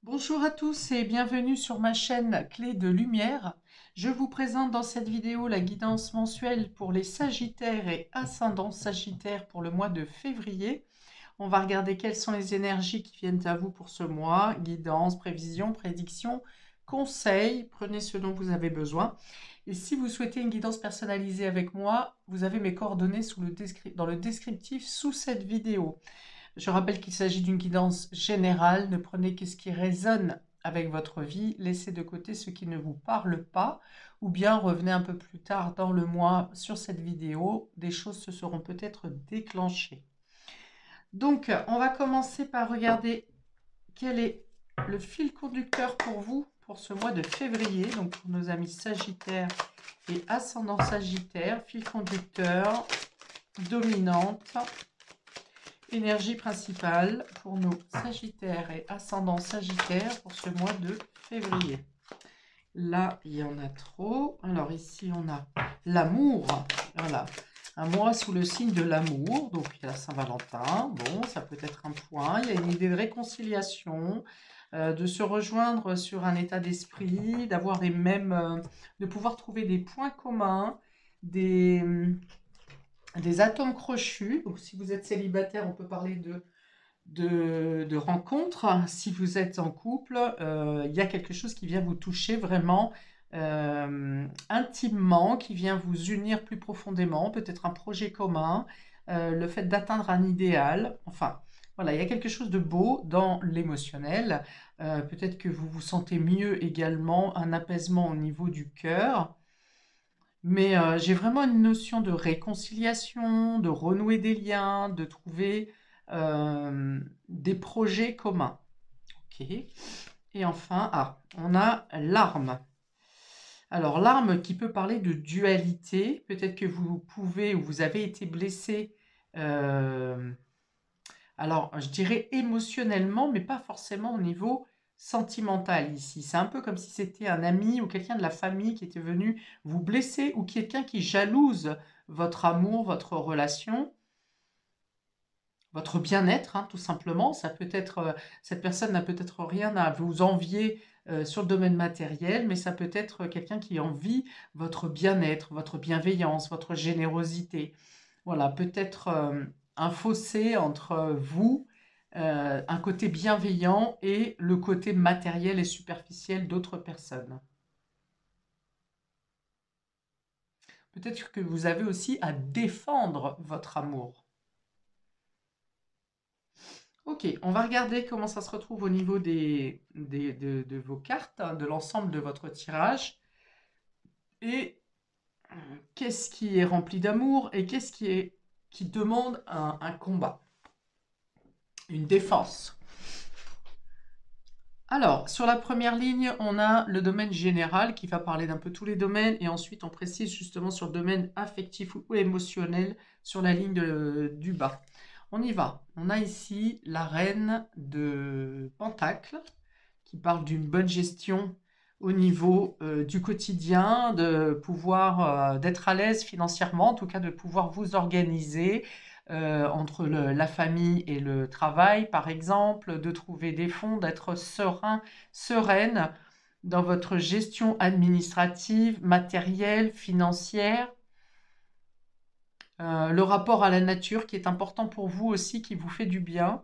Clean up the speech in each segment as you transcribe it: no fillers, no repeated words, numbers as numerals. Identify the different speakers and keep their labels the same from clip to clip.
Speaker 1: Bonjour à tous et bienvenue sur ma chaîne Clé de Lumière. Je vous présente dans cette vidéo la guidance mensuelle pour les Sagittaires et ascendants Sagittaires pour le mois de février. On va regarder quelles sont les énergies qui viennent à vous pour ce mois. Guidance, prévision, prédiction, conseils. Prenez ce dont vous avez besoin. Et si vous souhaitez une guidance personnalisée avec moi, vous avez mes coordonnées dans le descriptif sous cette vidéo. Je rappelle qu'il s'agit d'une guidance générale. Ne prenez que ce qui résonne avec votre vie. Laissez de côté ce qui ne vous parle pas. Ou bien revenez un peu plus tard dans le mois sur cette vidéo. Des choses se seront peut-être déclenchées. Donc, on va commencer par regarder quel est le fil conducteur pour vous pour ce mois de février. Donc, pour nos amis Sagittaires et ascendant Sagittaire, fil conducteur, dominante. Énergie principale pour nos Sagittaires et ascendants Sagittaires pour ce mois de février. Là, il y en a trop. Alors ici, on a l'amour. Voilà, un mois sous le signe de l'amour. Donc, il y a la Saint-Valentin. Bon, ça peut être un point. Il y a une idée de réconciliation, de se rejoindre sur un état d'esprit, d'avoir les mêmes, de pouvoir trouver des points communs, des atomes crochus. Donc, si vous êtes célibataire, on peut parler de rencontres. Si vous êtes en couple, il y a quelque chose qui vient vous toucher vraiment intimement, qui vient vous unir plus profondément, peut-être un projet commun, le fait d'atteindre un idéal. Enfin, voilà, il y a quelque chose de beau dans l'émotionnel. Peut-être que vous vous sentez mieux également, un apaisement au niveau du cœur. Mais j'ai vraiment une notion de réconciliation, de renouer des liens, de trouver des projets communs. Ok. Et enfin, on a l'arme. Alors, l'arme qui peut parler de dualité. Peut-être que vous pouvez ou vous avez été blessé. Alors, je dirais émotionnellement, mais pas forcément au niveau sentimental ici. C'est un peu comme si c'était un ami ou quelqu'un de la famille qui était venu vous blesser ou quelqu'un qui jalouse votre amour, votre relation, votre bien-être, hein, tout simplement. Ça peut être, cette personne n'a peut-être rien à vous envier sur le domaine matériel, mais ça peut être quelqu'un qui envie votre bien-être, votre bienveillance, votre générosité. Voilà, peut-être un fossé entre vous, un côté bienveillant et le côté matériel et superficiel d'autres personnes. Peut-être que vous avez aussi à défendre votre amour. Ok, on va regarder comment ça se retrouve au niveau de vos cartes, hein, de l'ensemble de votre tirage. Et qu'est-ce qui est rempli d'amour et qu'est-ce qui demande un combat, une défense. Alors, sur la première ligne, on a le domaine général qui va parler d'un peu tous les domaines et ensuite on précise justement sur le domaine affectif ou émotionnel sur la ligne du bas. On y va. On a ici la reine de Pentacle qui parle d'une bonne gestion au niveau du quotidien, de pouvoir d'être à l'aise financièrement, en tout cas de pouvoir vous organiser entre la famille et le travail, par exemple, de trouver des fonds, d'être serein, sereine dans votre gestion administrative, matérielle, financière. Le rapport à la nature qui est important pour vous aussi, qui vous fait du bien.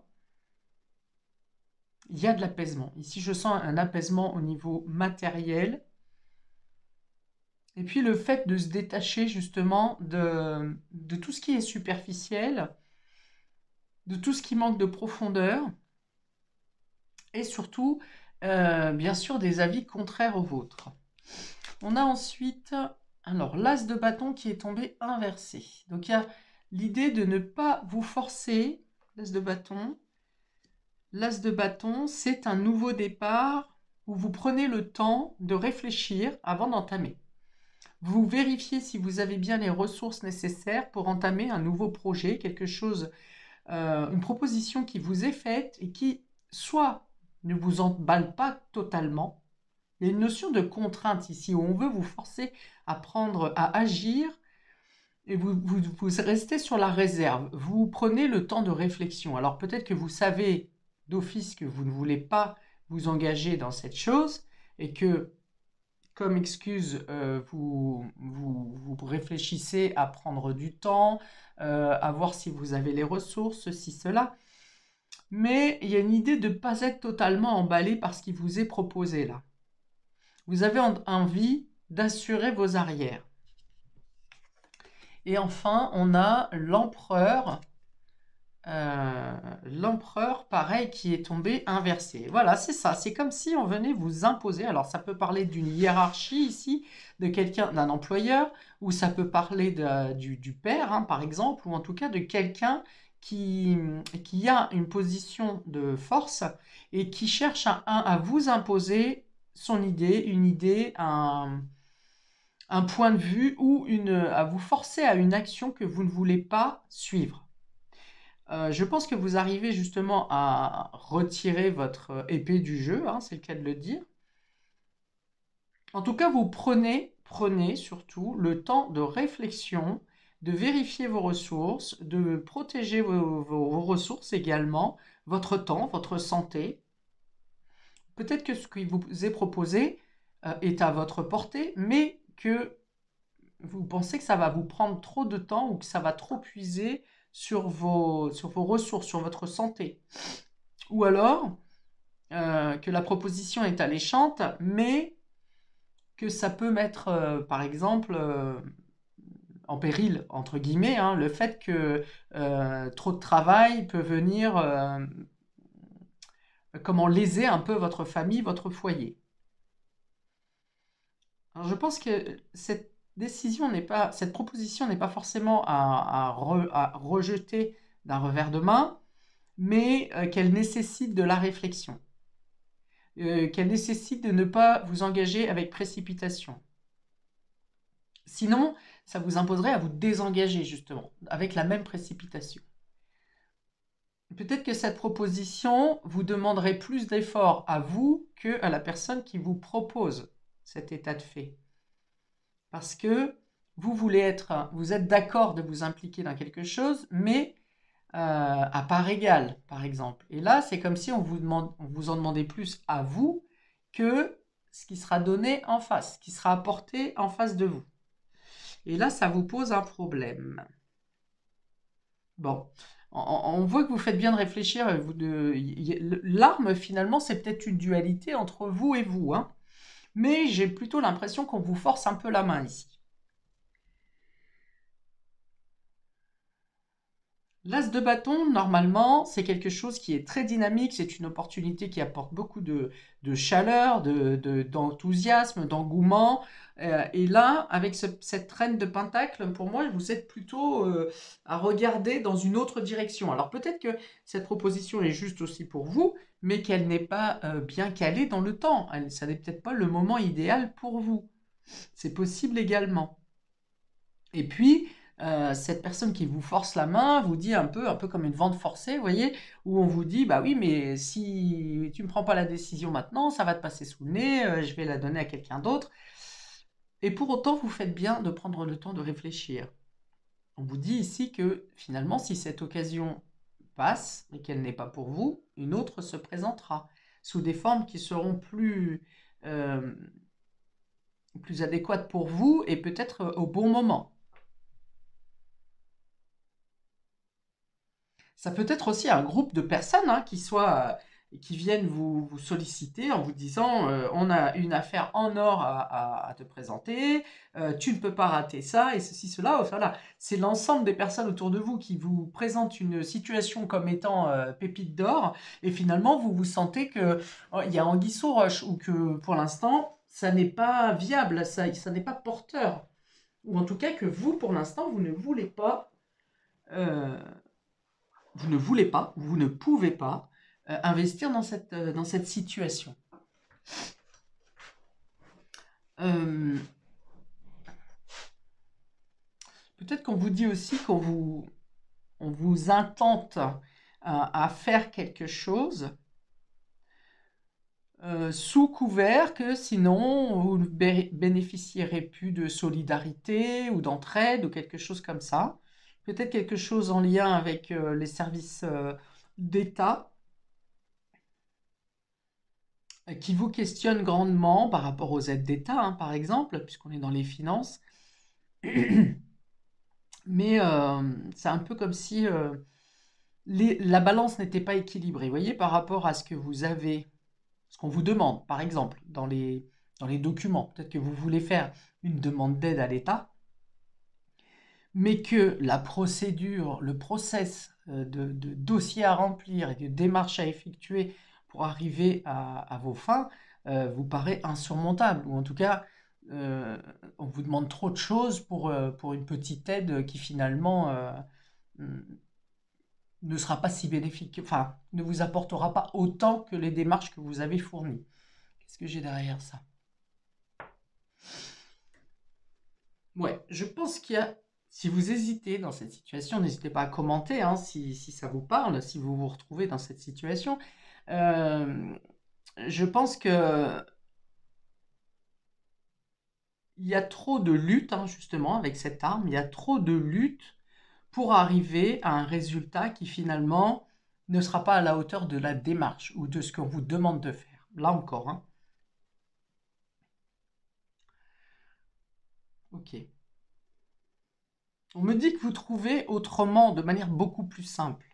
Speaker 1: Il y a de l'apaisement. Ici, je sens un apaisement au niveau matériel. Et puis, le fait de se détacher justement de tout ce qui est superficiel, de tout ce qui manque de profondeur, et surtout, bien sûr, des avis contraires aux vôtres. On a ensuite, alors, l'as de bâton qui est tombé inversé. Donc, il y a l'idée de ne pas vous forcer, l'as de bâton. L'as de bâton, c'est un nouveau départ où vous prenez le temps de réfléchir avant d'entamer. Vous vérifiez si vous avez bien les ressources nécessaires pour entamer un nouveau projet, quelque chose, une proposition qui vous est faite et qui soit ne vous emballe pas totalement. Il y a une notion de contrainte ici où on veut vous forcer à agir et vous restez sur la réserve. Vous prenez le temps de réflexion. Alors peut-être que vous savez d'office que vous ne voulez pas vous engager dans cette chose et que, comme excuse, vous réfléchissez à prendre du temps, à voir si vous avez les ressources, ceci, cela. Mais il y a une idée de ne pas être totalement emballé par ce qui vous est proposé là. Vous avez envie d'assurer vos arrières. Et enfin, on a l'empereur. L'empereur, pareil, qui est tombé inversé. Voilà, c'est ça. C'est comme si on venait vous imposer. Alors, ça peut parler d'une hiérarchie ici, de quelqu'un, d'un employeur, ou ça peut parler du père, hein, par exemple, ou en tout cas de quelqu'un qui a une position de force et qui cherche à vous imposer son idée, une idée, un point de vue ou à vous forcer à une action que vous ne voulez pas suivre. Je pense que vous arrivez justement à retirer votre épée du jeu, hein, c'est le cas de le dire. En tout cas, vous prenez surtout le temps de réflexion, de vérifier vos ressources, de protéger vos ressources également, votre temps, votre santé. Peut-être que ce qui vous est proposé est à votre portée, mais que vous pensez que ça va vous prendre trop de temps ou que ça va trop puiser sur vos ressources, sur votre santé. Ou alors que la proposition est alléchante, mais que ça peut mettre, par exemple, en péril, entre guillemets, hein, le fait que trop de travail peut venir comment léser un peu votre famille, votre foyer. Alors, je pense que cette proposition n'est pas forcément à rejeter d'un revers de main, mais qu'elle nécessite de la réflexion, qu'elle nécessite de ne pas vous engager avec précipitation. Sinon, ça vous imposerait à vous désengager justement, avec la même précipitation. Peut-être que cette proposition vous demanderait plus d'efforts à vous qu'à la personne qui vous propose cet état de fait. Parce que vous êtes d'accord de vous impliquer dans quelque chose, mais à part égale, par exemple. Et là, c'est comme si on vous en demandait plus à vous que ce qui sera donné en face, ce qui sera apporté en face de vous. Et là, ça vous pose un problème. Bon, on voit que vous faites bien de réfléchir. L'arme, finalement, c'est peut-être une dualité entre vous et vous, hein. Mais j'ai plutôt l'impression qu'on vous force un peu la main ici. L'as de bâton, normalement, c'est quelque chose qui est très dynamique, c'est une opportunité qui apporte beaucoup de chaleur, d'enthousiasme, d'engouement. Et là, avec cette reine de pentacle, pour moi, vous êtes plutôt à regarder dans une autre direction. Alors peut-être que cette proposition est juste aussi pour vous, mais qu'elle n'est pas bien calée dans le temps. Ça n'est peut-être pas le moment idéal pour vous. C'est possible également. Et puis, cette personne qui vous force la main vous dit un peu comme une vente forcée, vous voyez, où on vous dit, bah oui, mais si tu ne prends pas la décision maintenant, ça va te passer sous le nez, je vais la donner à quelqu'un d'autre. Et pour autant, vous faites bien de prendre le temps de réfléchir. On vous dit ici que finalement, si cette occasion passe et qu'elle n'est pas pour vous, une autre se présentera sous des formes qui seront euh, plus adéquates pour vous et peut-être au bon moment. Ça peut être aussi un groupe de personnes hein, qui viennent vous solliciter en vous disant on a une affaire en or à te présenter, tu ne peux pas rater ça et ceci, cela. Enfin, là, c'est l'ensemble des personnes autour de vous qui vous présentent une situation comme étant pépite d'or et finalement vous vous sentez qu'il y a anguille sous roche ou que pour l'instant ça n'est pas viable, ça n'est pas porteur. Ou en tout cas que vous, pour l'instant, vous ne voulez pas. euh, vous ne voulez pas, vous ne pouvez pas investir dans cette situation. Peut-être qu'on vous dit aussi on vous intente à faire quelque chose sous couvert que sinon vous ne bénéficierez plus de solidarité ou d'entraide ou quelque chose comme ça. Peut-être quelque chose en lien avec les services d'État. qui vous questionne grandement par rapport aux aides d'État, hein, par exemple, puisqu'on est dans les finances. Mais c'est un peu comme si la balance n'était pas équilibrée. Vous voyez, par rapport à ce que vous avez, ce qu'on vous demande, par exemple, dans les documents. Peut-être que vous voulez faire une demande d'aide à l'État, mais que la procédure, le process de dossier à remplir et de démarches à effectuer pour arriver à vos fins vous paraît insurmontable. Ou en tout cas, on vous demande trop de choses pour une petite aide qui finalement ne sera pas si bénéfique, enfin, ne vous apportera pas autant que les démarches que vous avez fournies. Qu'est-ce que j'ai derrière ça? Ouais, je pense qu'il y a, si vous hésitez dans cette situation, n'hésitez pas à commenter hein, si ça vous parle, si vous vous retrouvez dans cette situation. Euh, je pense que il y a trop de lutte, hein, justement, avec cette arme, il y a trop de lutte pour arriver à un résultat qui finalement ne sera pas à la hauteur de la démarche ou de ce qu'on vous demande de faire. Là encore, hein. Ok. On me dit que vous trouvez autrement, de manière beaucoup plus simple.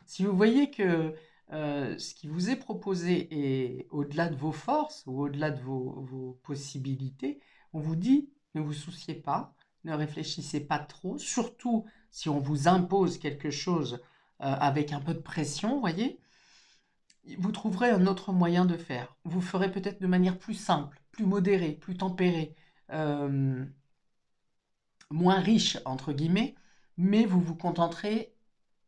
Speaker 1: Si vous voyez que ce qui vous est proposé est au-delà de vos forces ou au-delà de vos possibilités, on vous dit ne vous souciez pas, ne réfléchissez pas trop, surtout si on vous impose quelque chose avec un peu de pression, voyez, vous trouverez un autre moyen de faire. Vous ferez peut-être de manière plus simple, plus modérée, plus tempérée, euh, moins riche, entre guillemets, mais vous vous contenterez,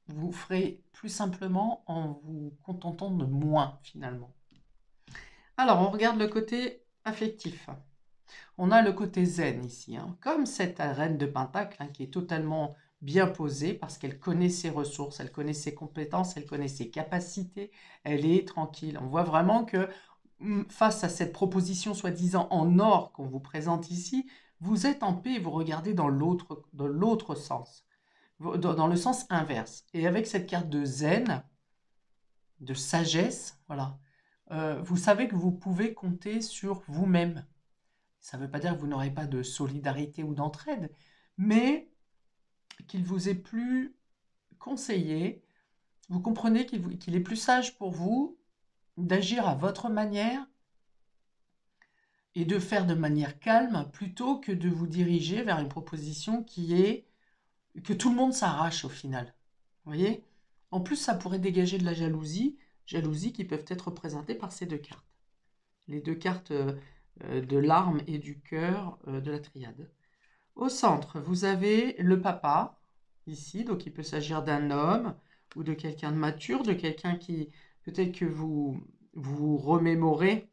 Speaker 1: vous ferez plus simplement en vous contentant de moins, finalement. Alors, on regarde le côté affectif. On a le côté zen ici, hein. Comme cette reine de Pentacle hein, qui est totalement bien posée parce qu'elle connaît ses ressources, elle connaît ses compétences, elle connaît ses capacités, elle est tranquille. On voit vraiment que face à cette proposition soi-disant en or qu'on vous présente ici, vous êtes en paix et vous regardez dans l'autre sens, dans le sens inverse. Et avec cette carte de zen, de sagesse, voilà, vous savez que vous pouvez compter sur vous-même. Ça ne veut pas dire que vous n'aurez pas de solidarité ou d'entraide, mais qu'il vous est plus conseillé, vous comprenez qu'il est plus sage pour vous d'agir à votre manière et de faire de manière calme plutôt que de vous diriger vers une proposition qui est que tout le monde s'arrache au final. Vous voyez? En plus, ça pourrait dégager de la jalousie qui peuvent être représentées par ces deux cartes. Les deux cartes de l'arme et du cœur de la triade. Au centre, vous avez le papa, ici, donc il peut s'agir d'un homme ou de quelqu'un de mature, de quelqu'un qui, peut-être que vous remémorez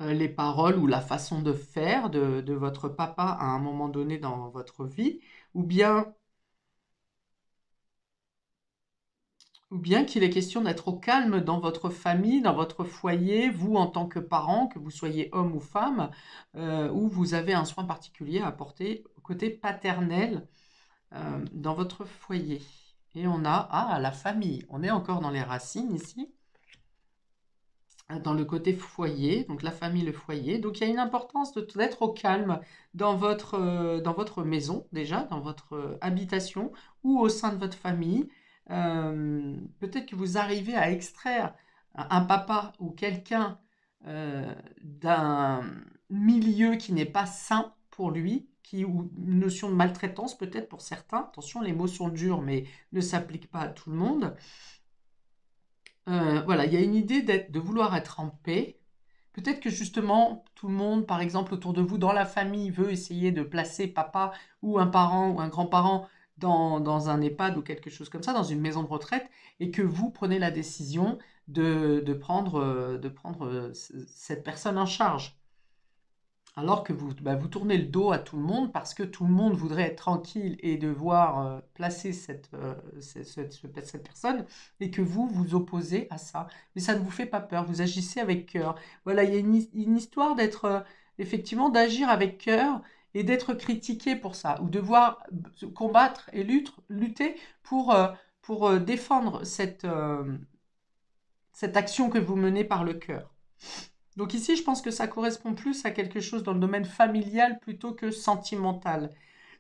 Speaker 1: les paroles ou la façon de faire de votre papa à un moment donné dans votre vie, ou bien qu'il est question d'être au calme dans votre famille, dans votre foyer, vous en tant que parent, que vous soyez homme ou femme, où vous avez un soin particulier à apporter au côté paternel dans votre foyer. Et on a la famille. On est encore dans les racines ici, dans le côté foyer, donc la famille, le foyer. Donc il y a une importance d'être au calme dans votre maison déjà, dans votre habitation ou au sein de votre famille. Peut-être que vous arrivez à extraire un papa ou quelqu'un d'un milieu qui n'est pas sain pour lui, ou une notion de maltraitance peut-être pour certains. Attention, les mots sont durs, mais ne s'appliquent pas à tout le monde. Voilà, il y a une idée de vouloir être en paix. Peut-être que justement, tout le monde, par exemple, autour de vous, dans la famille, veut essayer de placer papa ou un parent ou un grand-parent dans un EHPAD ou quelque chose comme ça, dans une maison de retraite, et que vous prenez la décision de prendre cette personne en charge. Alors que vous tournez le dos à tout le monde parce que tout le monde voudrait être tranquille et devoir placer cette personne et que vous vous opposez à ça. Mais ça ne vous fait pas peur, vous agissez avec cœur. Voilà, il y a une histoire d'être, effectivement, d'agir avec cœur et d'être critiqué pour ça, ou devoir combattre et lutter pour défendre cette action que vous menez par le cœur. Donc ici, je pense que ça correspond plus à quelque chose dans le domaine familial plutôt que sentimental.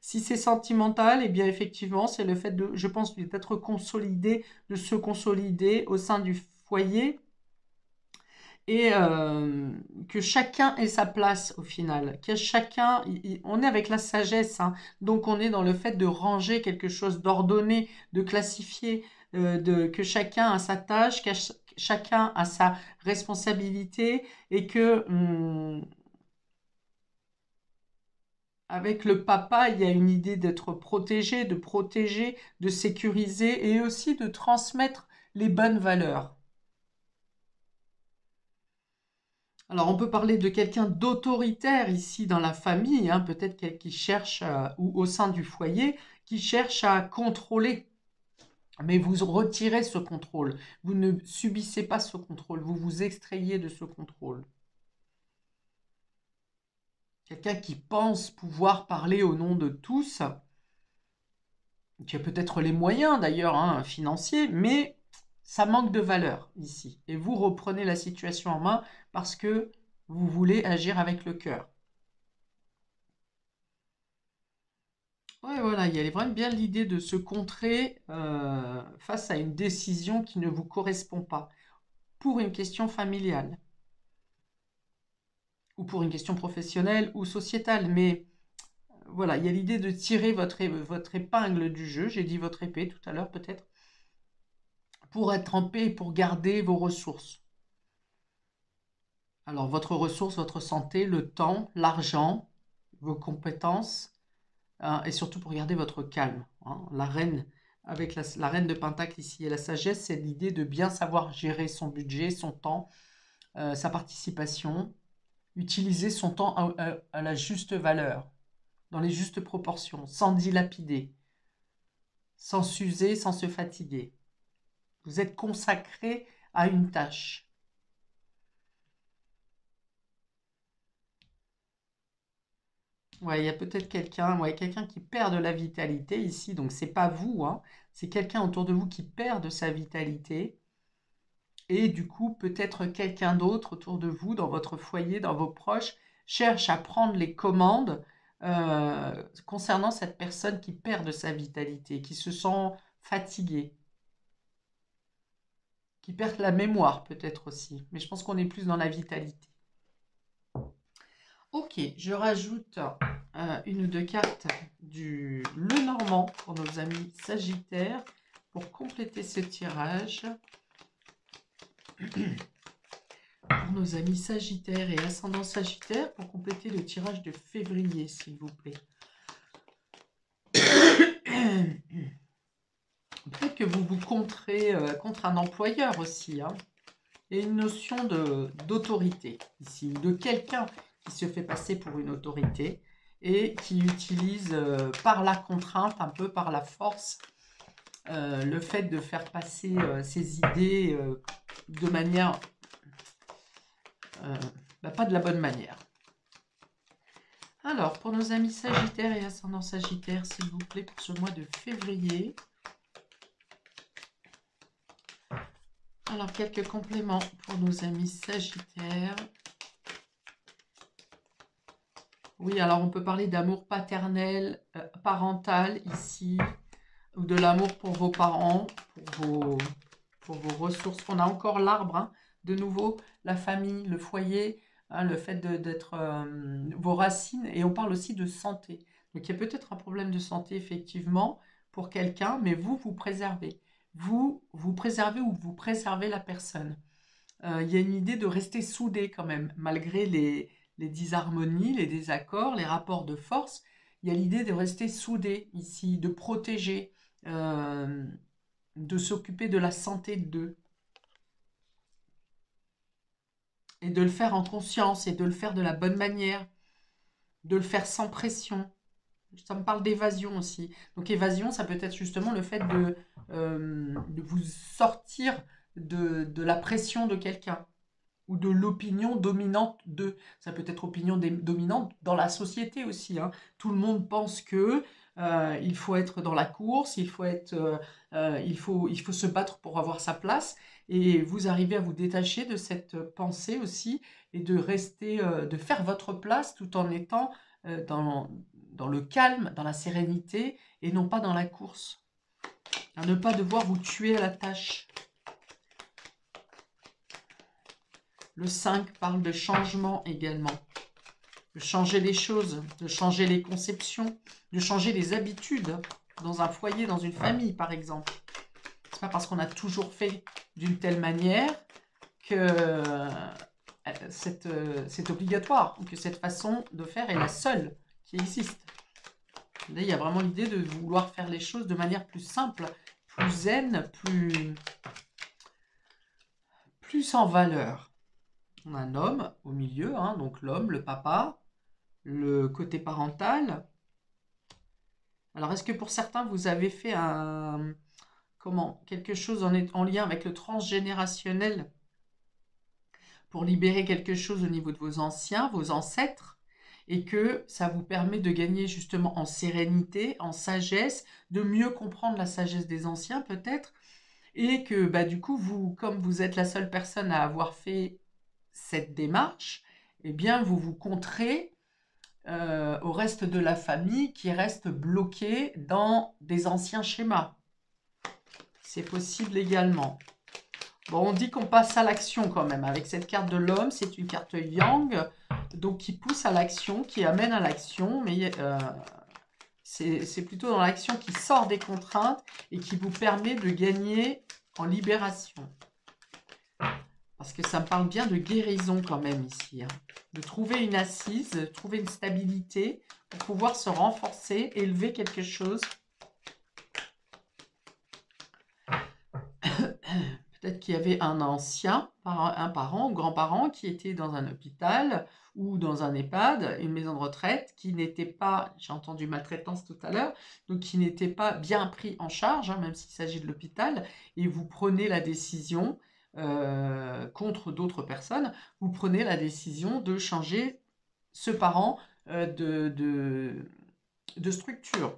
Speaker 1: Si c'est sentimental, eh bien effectivement, c'est le fait de, je pense, d'être consolidé, de se consolider au sein du foyer et que chacun ait sa place au final. Que chacun, on est avec la sagesse, hein, donc on est dans le fait de ranger quelque chose, d'ordonner, de classifier, que chacun a sa tâche, que chacun a sa responsabilité et que avec le papa, il y a une idée d'être protégé, de protéger, de sécuriser et aussi de transmettre les bonnes valeurs. Alors, on peut parler de quelqu'un d'autoritaire ici dans la famille, hein, peut-être quelqu'un qui cherche, ou au sein du foyer, qui cherche à contrôler. Mais vous retirez ce contrôle. Vous ne subissez pas ce contrôle. Vous vous extrayez de ce contrôle. Quelqu'un qui pense pouvoir parler au nom de tous, qui a peut-être les moyens d'ailleurs, hein, financiers, mais ça manque de valeur ici. Et vous reprenez la situation en main parce que vous voulez agir avec le cœur. Ouais, voilà, il y a vraiment bien l'idée de se contrer face à une décision qui ne vous correspond pas, pour une question familiale, ou pour une question professionnelle ou sociétale. Mais voilà, il y a l'idée de tirer votre épingle du jeu, j'ai dit votre épée tout à l'heure peut-être, pour être en paix et pour garder vos ressources. Alors votre ressource, votre santé, le temps, l'argent, vos compétences, hein, et surtout pour garder votre calme, hein. La reine, avec la reine de Pentacle ici et la sagesse, c'est l'idée de bien savoir gérer son budget, son temps, sa participation, utiliser son temps à la juste valeur, dans les justes proportions, sans dilapider, sans s'user, sans se fatiguer. Vous êtes consacré à une tâche. Ouais, il y a peut-être quelqu'un qui perd de la vitalité ici, donc c'est pas vous, hein, c'est quelqu'un autour de vous qui perd de sa vitalité, et du coup, peut-être quelqu'un d'autre autour de vous, dans votre foyer, dans vos proches, cherche à prendre les commandes concernant cette personne qui perd de sa vitalité, qui se sent fatiguée, qui perd la mémoire peut-être aussi, mais je pense qu'on est plus dans la vitalité. Ok, je rajoute une ou deux cartes du Lenormand pour nos amis Sagittaires pour compléter ce tirage. Pour nos amis Sagittaires et ascendant Sagittaire pour compléter le tirage de février, s'il vous plaît. Peut-être que vous vous contrez contre un employeur aussi, hein. Il y a une notion d'autorité ici, de quelqu'un qui se fait passer pour une autorité et qui utilise par la contrainte, un peu par la force, le fait de faire passer ses idées de manière, pas de la bonne manière. Alors, pour nos amis Sagittaires et ascendant Sagittaire, s'il vous plaît, pour ce mois de février. Alors, quelques compléments pour nos amis Sagittaires. Oui, alors on peut parler d'amour paternel, parental ici, ou de l'amour pour vos parents, pour vos ressources. On a encore l'arbre, hein, de nouveau, la famille, le foyer, hein, le fait d'être vos racines, et on parle aussi de santé. Donc il y a peut-être un problème de santé, effectivement, pour quelqu'un, mais vous préservez. Vous préservez ou vous préservez la personne. Il y a une idée de rester soudé quand même, malgré les disharmonies, les désaccords, les rapports de force. Il y a l'idée de rester soudé ici, de protéger, de s'occuper de la santé d'eux. Et de le faire en conscience et de le faire de la bonne manière, de le faire sans pression. Ça me parle d'évasion aussi. Donc évasion, ça peut être justement le fait de vous sortir de la pression de quelqu'un ou de l'opinion dominante de. Ça peut être opinion dominante dans la société aussi, hein. Tout le monde pense que il faut être dans la course, il faut se battre pour avoir sa place. et vous arrivez à vous détacher de cette pensée aussi et de rester, de faire votre place tout en étant dans le calme, dans la sérénité et non pas dans la course. À ne pas devoir vous tuer à la tâche. Le 5 parle de changement également. De changer les choses, de changer les conceptions, de changer les habitudes dans un foyer, dans une famille par exemple. C'est pas parce qu'on a toujours fait d'une telle manière que c'est obligatoire ou que cette façon de faire est la seule qui existe. Là, il y a vraiment l'idée de vouloir faire les choses de manière plus simple, plus zen, plus en valeur. On a un homme au milieu, hein, donc l'homme, le papa, le côté parental. Alors, est-ce que pour certains, vous avez fait quelque chose en lien avec le transgénérationnel pour libérer quelque chose au niveau de vos anciens, vos ancêtres, et que ça vous permet de gagner justement en sérénité, en sagesse, de mieux comprendre la sagesse des anciens peut-être, et que bah, du coup, vous, comme vous êtes la seule personne à avoir fait cette démarche, eh bien, vous vous contrez au reste de la famille qui reste bloqué dans des anciens schémas. C'est possible également. Bon, on dit qu'on passe à l'action quand même. Avec cette carte de l'homme, c'est une carte yang, donc qui pousse à l'action, qui amène à l'action, mais c'est plutôt dans l'action qui sort des contraintes et qui vous permet de gagner en libération. Parce que ça me parle bien de guérison quand même ici. Hein. De trouver une assise, de trouver une stabilité pour pouvoir se renforcer, élever quelque chose. Peut-être qu'il y avait un ancien, un parent ou grand-parent qui était dans un hôpital ou dans un EHPAD, une maison de retraite, qui n'était pas, j'ai entendu maltraitance tout à l'heure, donc qui n'était pas bien pris en charge, hein, même s'il s'agit de l'hôpital, et vous prenez la décision, contre d'autres personnes, vous prenez la décision de changer ce parent de structure.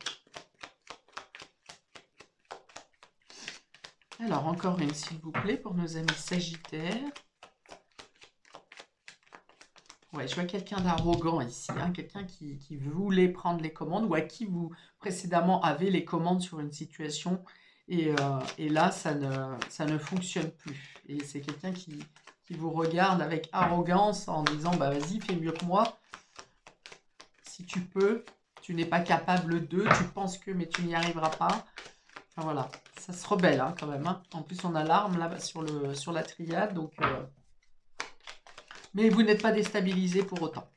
Speaker 1: Alors, encore une, s'il vous plaît, pour nos amis Sagittaires. Ouais, je vois quelqu'un d'arrogant ici, hein, quelqu'un qui voulait prendre les commandes ou à qui vous, précédemment, avez les commandes sur une situation. Et là, ça ne fonctionne plus. Et c'est quelqu'un qui vous regarde avec arrogance en disant bah, « Vas-y, fais mieux que moi. Si tu peux, tu n'es pas capable de, tu penses que, mais tu n'y arriveras pas. » Enfin, voilà, ça se rebelle hein, quand même. Hein. En plus, on a l'arme là sur la triade. Donc, mais vous n'êtes pas déstabilisé pour autant.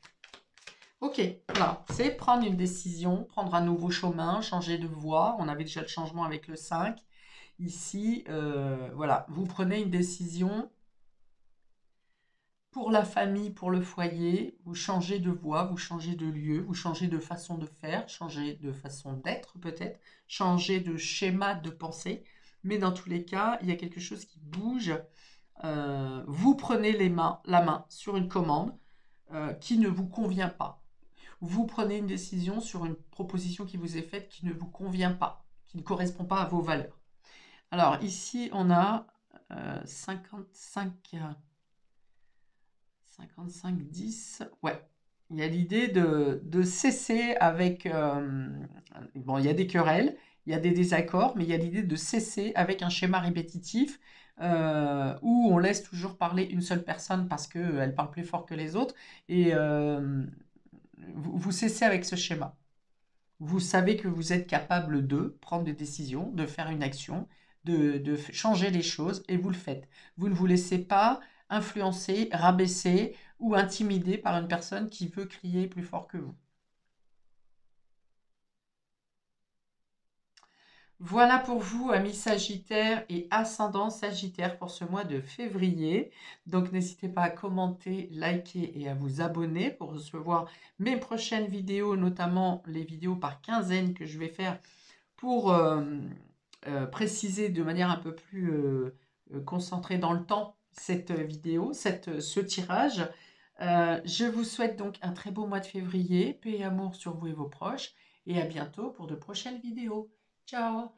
Speaker 1: Ok, voilà, c'est prendre une décision, prendre un nouveau chemin, changer de voie. On avait déjà le changement avec le 5. Ici, voilà, vous prenez une décision pour la famille, pour le foyer. Vous changez de voie, vous changez de lieu, vous changez de façon de faire, changez de façon d'être peut-être, changez de schéma de pensée. Mais dans tous les cas, il y a quelque chose qui bouge. Vous prenez la main sur une commande qui ne vous convient pas. Vous prenez une décision sur une proposition qui vous est faite qui ne vous convient pas, qui ne correspond pas à vos valeurs. Alors ici, on a 55-10. Ouais, il y a l'idée de cesser avec... bon, il y a des querelles, il y a des désaccords, mais il y a l'idée de cesser avec un schéma répétitif où on laisse toujours parler une seule personne parce qu'elle parle plus fort que les autres. Et vous cessez avec ce schéma. Vous savez que vous êtes capable de prendre des décisions, de faire une action, de changer les choses, et vous le faites. Vous ne vous laissez pas influencer, rabaisser ou intimider par une personne qui veut crier plus fort que vous. Voilà pour vous, amis Sagittaires et ascendant Sagittaire pour ce mois de février. Donc n'hésitez pas à commenter, liker et à vous abonner pour recevoir mes prochaines vidéos, notamment les vidéos par quinzaine que je vais faire pour préciser de manière un peu plus concentrée dans le temps cette vidéo, ce tirage. Je vous souhaite donc un très beau mois de février, paix et amour sur vous et vos proches, et à bientôt pour de prochaines vidéos. Ciao!